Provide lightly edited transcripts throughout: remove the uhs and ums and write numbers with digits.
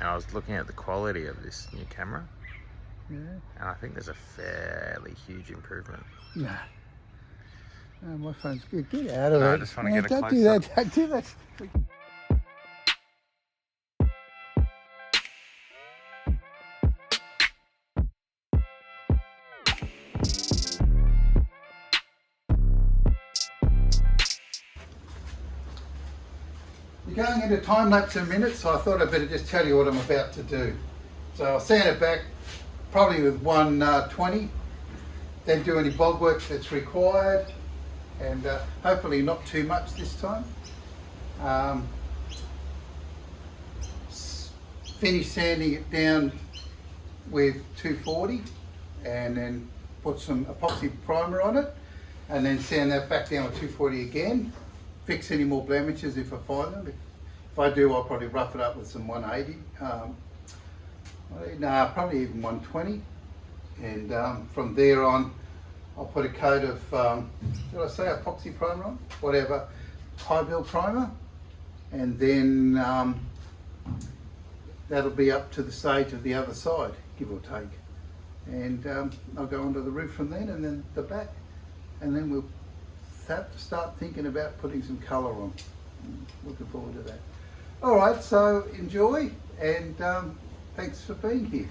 I was looking at the quality of this new camera. Yeah. And I think there's a fairly huge improvement. No. No, my phone's good. Get out of it. No, I just want to get a don't close do up. that. Don't do that. You're going into time lapse in a minute, so I thought I'd better just tell you what I'm about to do. So I'll sand it back probably with 120, then do any bog work that's required, and hopefully not too much this time. Finish sanding it down with 240 and then put some epoxy primer on it, and then sand that back down with 240 again. Fix any more blemishes if I find them. If I do, I'll probably rough it up with some 180. Probably even 120. And from there on, I'll put a coat of, did I say epoxy primer on? Whatever, high build primer. And then that'll be up to the stage of the other side, give or take. And I'll go onto the roof from then, and then the back. And then we'll have to start thinking about putting some colour on. Looking forward to that. All right, so enjoy, and thanks for being here.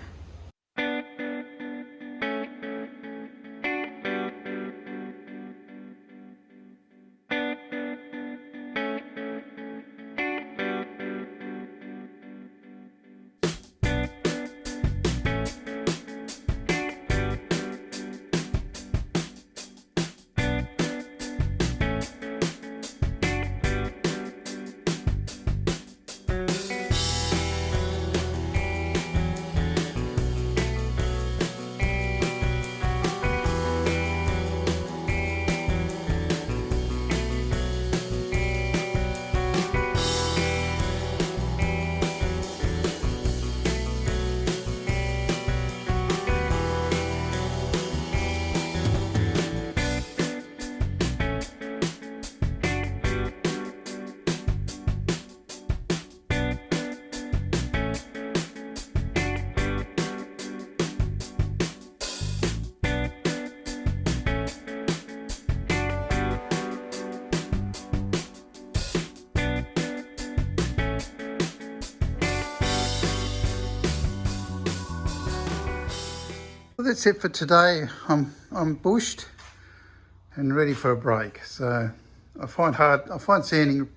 Well, that's it for today. I'm bushed and ready for a break. So I find sanding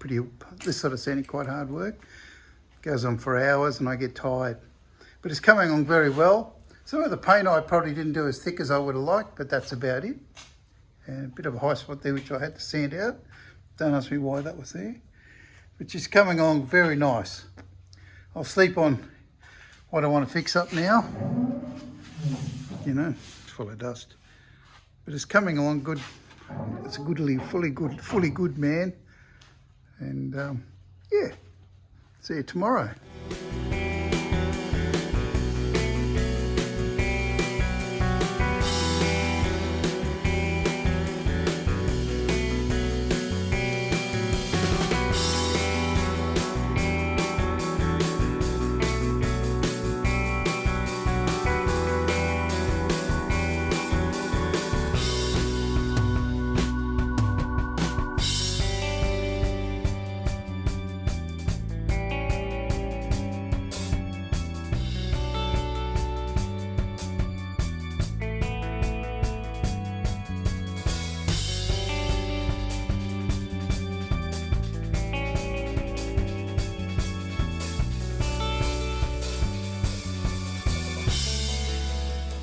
this sort of sanding quite hard work. It goes on for hours and I get tired. But it's coming on very well. Some of the paint I probably didn't do as thick as I would have liked, but that's about it. And a bit of a high spot there which I had to sand out. Don't ask me why that was there. But it's coming on very nice. I'll sleep on what I want to fix up now. You know, it's full of dust, but it's coming along good. It's a fully good man, and yeah, see you tomorrow.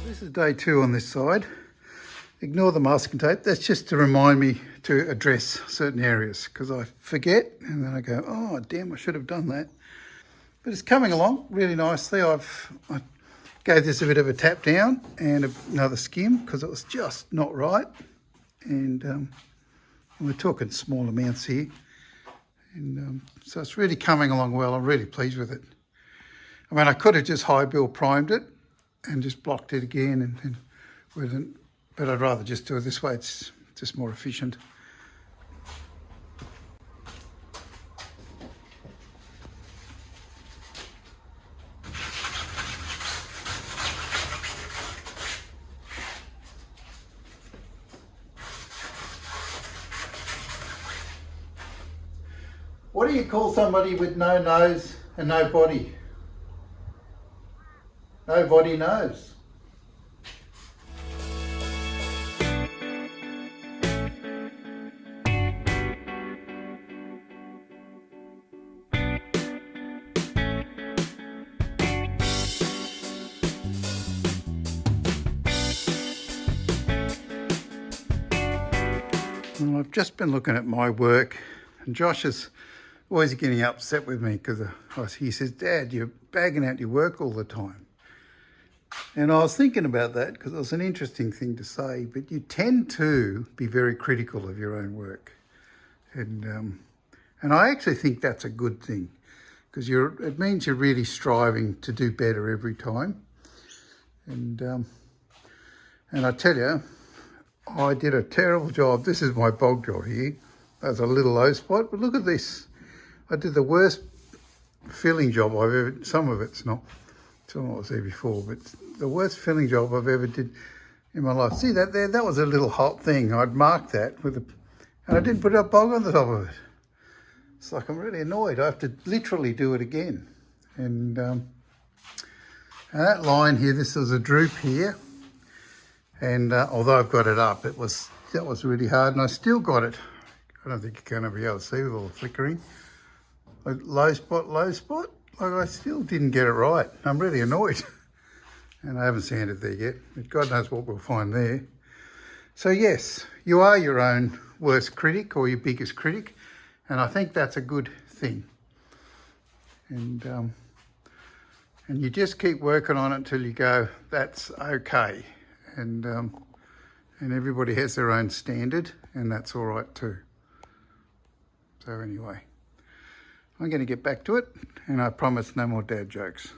This is day 2 on this side. Ignore the masking tape. That's just to remind me to address certain areas because I forget and then I go, oh damn, I should have done that. But it's coming along really nicely. I gave this a bit of a tap down and another skim because it was just not right. And we're talking small amounts here. And so it's really coming along well. I'm really pleased with it. I mean, I could have just high build primed it and just blocked it again, but I'd rather just do it this way. It's just more efficient. What do you call somebody with no nose and no body? Nobody knows. Well, I've just been looking at my work, and Josh is always getting upset with me because he says, "Dad, you're bagging out your work all the time." And I was thinking about that because it was an interesting thing to say, but you tend to be very critical of your own work. And I actually think that's a good thing because it means you're really striving to do better every time. And I tell you, I did a terrible job. This is my bog job here. That's a little low spot, but look at this. I did the worst filling job I've ever, some of it's not what I was there before, but the worst filling job I've ever did in my life. See that there? That was a little hot thing. I'd marked that and I didn't put a bog on the top of it. It's like I'm really annoyed. I have to literally do it again. And that line here, this was a droop here. And although I've got it up, that was really hard, and I still got it. I don't think you're going to be able to see with all the flickering. Like low spot. Like I still didn't get it right. I'm really annoyed. And I haven't sanded there yet, but God knows what we'll find there. So yes, you are your own worst critic or your biggest critic, and I think that's a good thing. And you just keep working on it until you go, that's okay. And everybody has their own standard, and that's all right too. So anyway, I'm going to get back to it, and I promise no more dad jokes.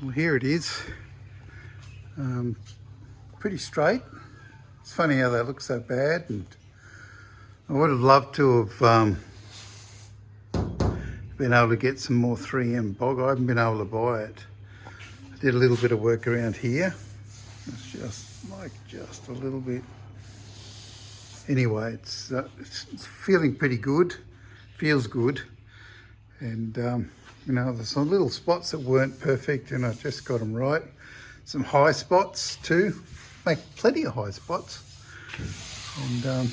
Well, here it is, pretty straight. It's funny how that looks so bad, and I would have loved to have been able to get some more 3M bog. I haven't been able to buy it. I did a little bit of work around here. It's just a little bit. Anyway, it's feeling pretty good, feels good, and you know, there's some little spots that weren't perfect, and I just got them right. Some high spots too, make plenty of high spots, and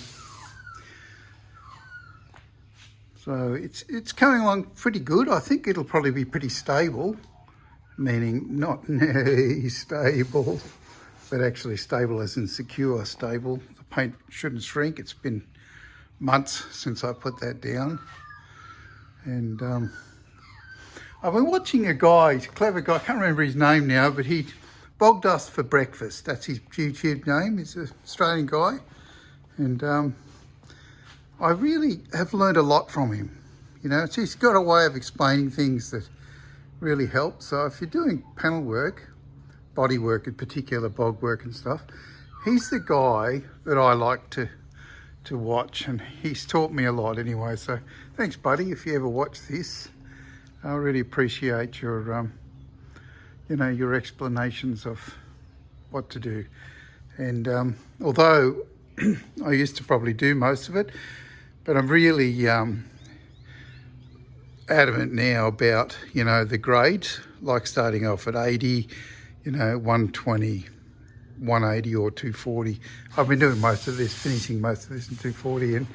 so it's coming along pretty good. I think it'll probably be pretty stable, meaning not stable, but actually stable as in secure stable. The paint shouldn't shrink. It's been months since I put that down, and I've been watching a guy, he's a clever guy, I can't remember his name now, but he bogged us for breakfast. That's his YouTube name. He's an Australian guy, And I really have learned a lot from him. You know, he's got a way of explaining things that really helps. So if you're doing panel work, body work in particular, bog work and stuff, he's the guy that I like to watch, and he's taught me a lot anyway. So thanks, buddy, if you ever watch this. I really appreciate your you know, your explanations of what to do. And although I used to probably do most of it, but I'm really adamant now about, you know, the grades, like starting off at 80, you know, 120, 180 or 240. I've been doing most of this, finishing most of this in 240, and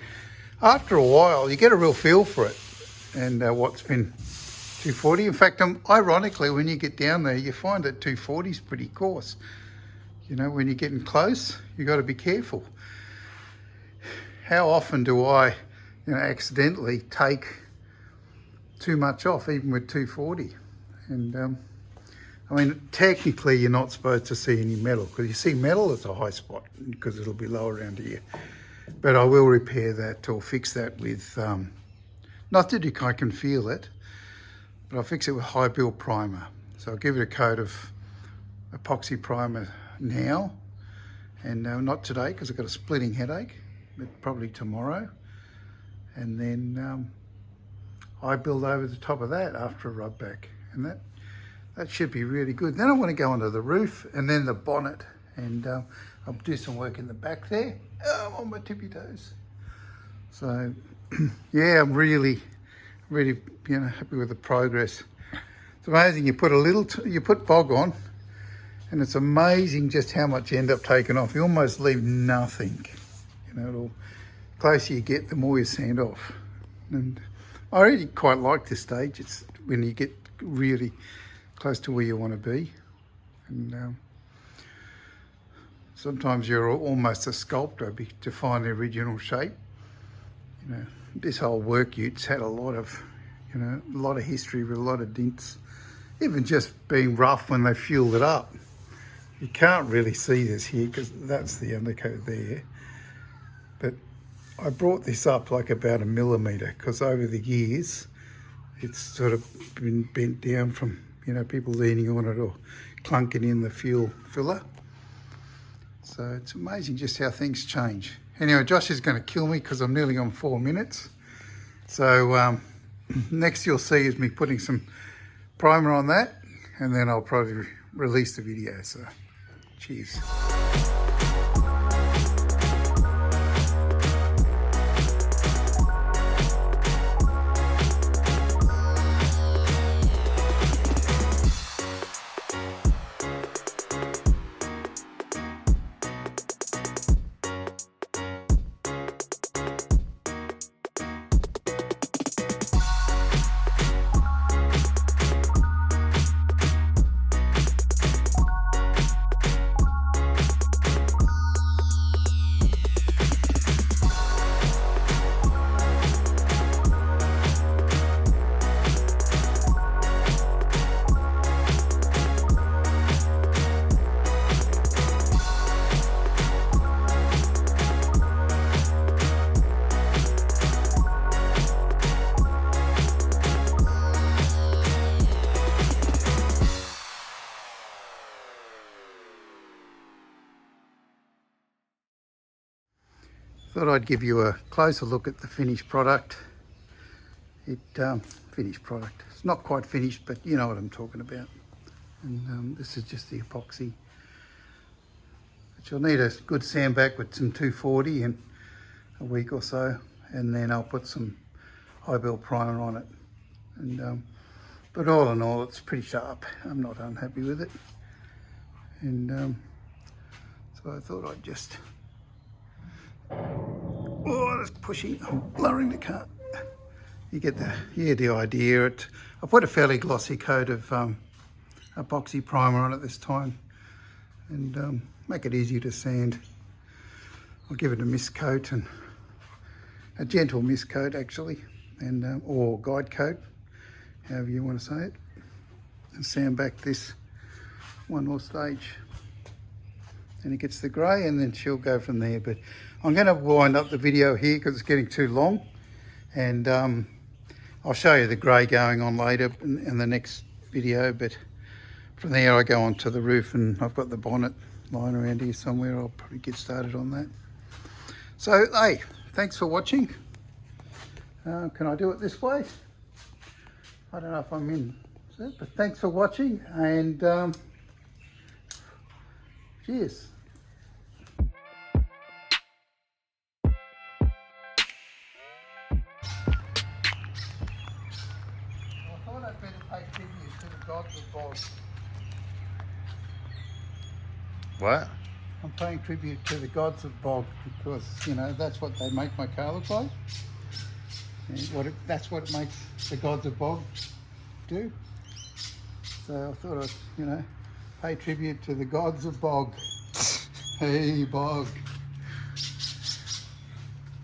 after a while you get a real feel for it and what's been 240. In fact, ironically, when you get down there, you find that 240 is pretty coarse. You know, when you're getting close, you got to be careful. How often do I, you know, accidentally take too much off, even with 240? And I mean, technically, you're not supposed to see any metal, because you see metal, it's a high spot, because it'll be low around here. But I will repair that or fix that with, not that I can feel it, but I'll fix it with high build primer. So I'll give it a coat of epoxy primer now, and not today because I've got a splitting headache, but probably tomorrow. And then I build over the top of that after a rub back, and that should be really good. Then I want to go onto the roof and then the bonnet, and I'll do some work in the back there. Oh, I'm on my tippy toes. So yeah, I'm really, you know, happy with the progress. It's amazing. You put you put bog on, and it's amazing just how much you end up taking off. You almost leave nothing. You know, the closer you get, the more you sand off. And I really quite like this stage. It's when you get really close to where you want to be. And sometimes you're almost a sculptor to find the original shape. You know, this whole work ute's had a lot of, you know, a lot of history with a lot of dints. Even just being rough when they fueled it up. You can't really see this here because that's the undercoat there. But I brought this up like about 1 millimetre because over the years it's sort of been bent down from, you know, people leaning on it or clunking in the fuel filler. So it's amazing just how things change. Anyway, Josh is going to kill me because I'm nearly on 4 minutes. So next you'll see is me putting some primer on that, and then I'll probably release the video. So cheers. Thought I'd give you a closer look at the finished product. Finished product. It's not quite finished, but you know what I'm talking about. And this is just the epoxy. But you'll need a good sandback with some 240 in a week or so, and then I'll put some high build primer on it. And but all in all, it's pretty sharp. I'm not unhappy with it. And so I thought I'd just. Oh, that's pushing. I'm lowering the car. You get the idea. I put a fairly glossy coat of epoxy primer on it this time, and make it easier to sand. I'll give it a mist coat, and a gentle mist coat actually, and or guide coat, however you want to say it, and sand back this one more stage. and it gets the grey, and then she'll go from there. But I'm going to wind up the video here because it's getting too long, and I'll show you the grey going on later in the next video. But from there I go onto the roof, and I've got the bonnet lying around here somewhere. I'll probably get started on that. So hey, thanks for watching. Can I do it this way? I don't know if I'm in, but thanks for watching, and cheers. I thought I'd better pay tribute to the gods of bog. What? I'm paying tribute to the gods of bog because, you know, that's what they make my car look like. And that's what it makes the gods of bog do. So I thought I'd, you know, pay tribute to the gods of bog. Hey, bog.